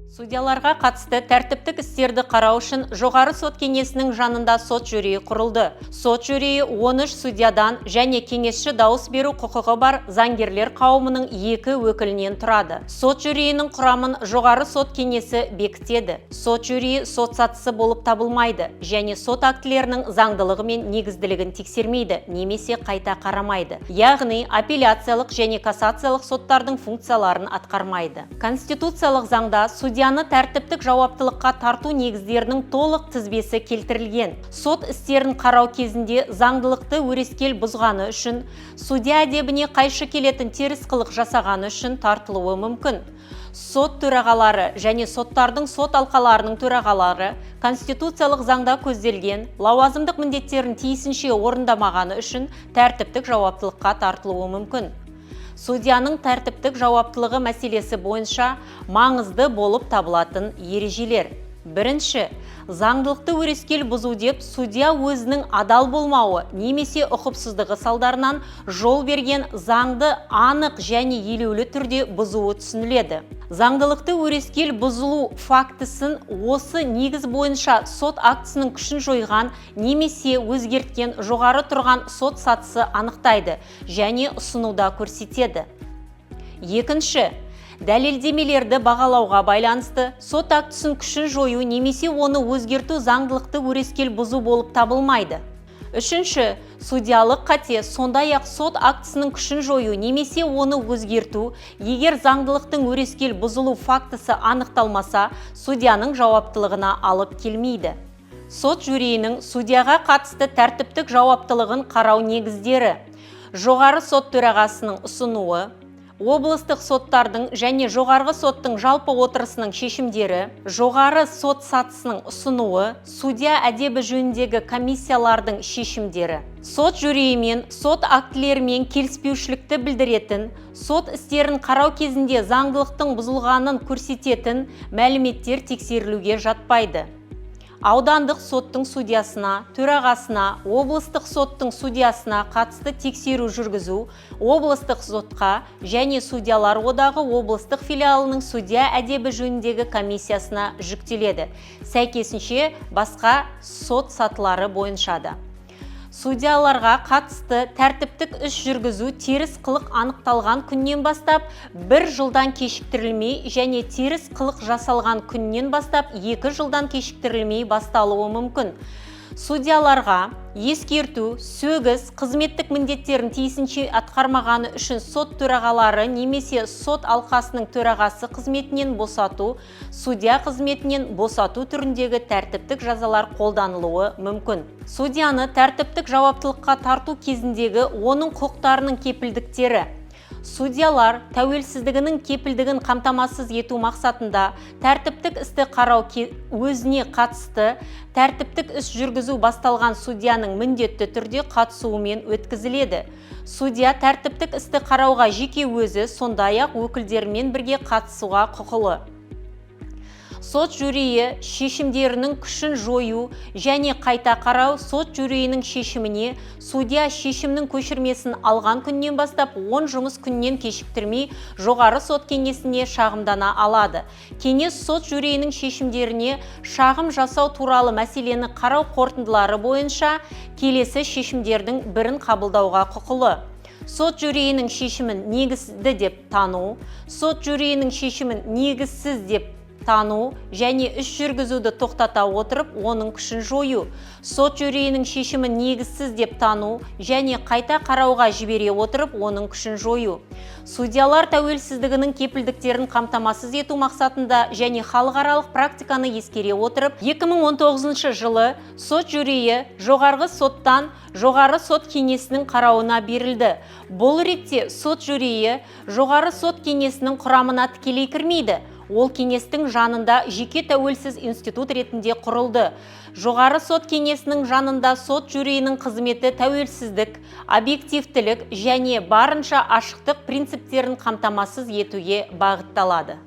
Судьяларға қатысты тәртіптік істерді қарау үшін жоғары сот кеңесінің жанында сот жюриі құрылды. Сот жюриі 13 судьядан және кеңесші дауыс беру құқығы бар заңгерлер қауымының 2 өкілінен тұрады. Сот жюриінің құрамын жоғары сот кеңесі бекітеді. Сот жюриі сот сатысы болып табылмайды және сот актілерінің заңдылығы мен негізділігін тексермейді, немесе қайта қарамайды. Яғни апелляциялық және кассациялық соттардың функцияларын атқармайды. Конституциялық заңда судьяны тәртіптік жауаптылыққа тарту негіздерінің толық тізбесі келтірілген. Сот істерін қарау кезінде заңдылықты өрескел бұзғаны үшін, судья әдебіне қайшы келетін теріс қылық жасағаны үшін тартылуы мүмкін. Сот төрағалары және соттардың сот алқаларының төрағалары конституциялық заңда көзделген лауазымдық міндеттерін тиісінше орындамағаны үшін тәртіптік жауаптылыққа тартылуы мүмкін. Судьяның тәртіптік жауаптылығы мәселесі бойынша маңызды болып табылатын ережелер. Бірінші, заңдылықты өрескел бұзу деп судья өзінің адал болмауы немесе ұқыпсыздығы салдарынан жол берген заңды анық және елеулі түрде бұзуы түсініледі. Заңдылықты өрескел бұзылу фактісін осы негіз бойынша сот актісінің күшін жойған немесе өзгерткен жоғары тұрған сот сатысы анықтайды және ұсынуда көрсетеді. Екінші, дәлелдемелерді бағалауға байланысты сот актісін күшін жою немесе оны өзгерту заңдылықты өрескел бұзу болып табылмайды. Үшінші, судьялық қате сондай-ақ сот актісінің күшін жою немесе оны өзгерту, егер заңдылықтың өрескел бұзылу фактісі анықталмаса, судьяның жауаптылығына алып келмейді. Сот жюриінің судьяға қатысты тәртіптік жауаптылығын қарау негіздері: жоғары сот төрағасының ұсынуы, облыстық соттардың және жоғарғы соттың жалпы отырысының шешімдері, жоғары сот сатысының ұсынуы, судья әдебі жөніндегі комиссиялардың шешімдері. Сот жюриімен сот актілерімен келіспеушілікті білдіретін, сот істерін қарау кезінде заңдылықтың бұзылғанын көрсететін мәліметтер тексерілуге жатпайды. Аудандық соттың судьясына, төрағасына, облыстық соттың судьясына қатысты тексеру жүргізу облыстық сотқа және судьялар одағы облыстық филиалының судья әдебі жөніндегі комиссиясына жүктеледі. Сәйкесінше басқа сот сатылары бойынша да. Судьяларға қатысты тәртіптік іс жүргізу теріс қылық анықталған күннен бастап 1 жылдан кешіктірілмей және теріс қылық жасалған күннен бастап 2 жылдан кешіктірілмей басталуы мүмкін. Судьяларға ескерту, сөгіс, қызметтік міндеттерін тиісінше атқармағаны үшін сот төрағалары немесе сот алқасының төрағасы қызметінен босату, судья қызметінен босату түріндегі тәртіптік жазалар қолданылуы мүмкін. Судьяны тәртіптік жауаптылыққа тарту кезіндегі оның құқықтарының кепілдіктері: судьялар тәуелсіздігінің кепілдігін қамтамасыз ету мақсатында тәртіптік істі қарау өзіне қатысты тәртіптік іс жүргізу басталған судьяның міндетті түрде қатысуымен өткізіледі. Судья тәртіптік істі қарауға жеке өзі, сондай-ақ өкілдерімен бірге қатысуға құқылы. Сот жюриі шешімдерінің күшін жою және қайта қарау сот жюриінің шешіміне судья шешімнің көшірмесін алған күннен бастап 10 жұмыс күннен кешіктірмей жоғары сот кеңесіне шағымдана алады. Кеңес сот жюриінің шешімдеріне шағым жасау туралы мәселені қарау қорытындылары бойынша келесі шешімдердің бірін қабылдауға құқылы: сот жюриінің шешімін негізді деп тану, сот жюриінің шешімін негізсіз деп тану және іс жүргізуді тоқтата отырып, оның күшін жою, сот жюриінің шешімін негізсіз деп тану және қайта қарауға жібере отырып, оның күшін жою. Судьялар тәуелсіздігінің кепілдіктерін қамтамасыз ету мақсатында және халықаралық практиканы ескере отырып, 2019 жылы сот жюриі жоғарғы соттан жоғары сот кеңесінің қарауына берілді. Бұл ретте сот жюриі жоғары сот кеңесінің құрамына тікелей кірмейді. Ол кеңестің жанында жеке тәуелсіз институт ретінде құрылды. Жоғары сот кеңесінің жанында сот жюриінің қызметі тәуелсіздік, объективтілік және барынша ашықтық принциптерін қамтамасыз етуге бағытталады.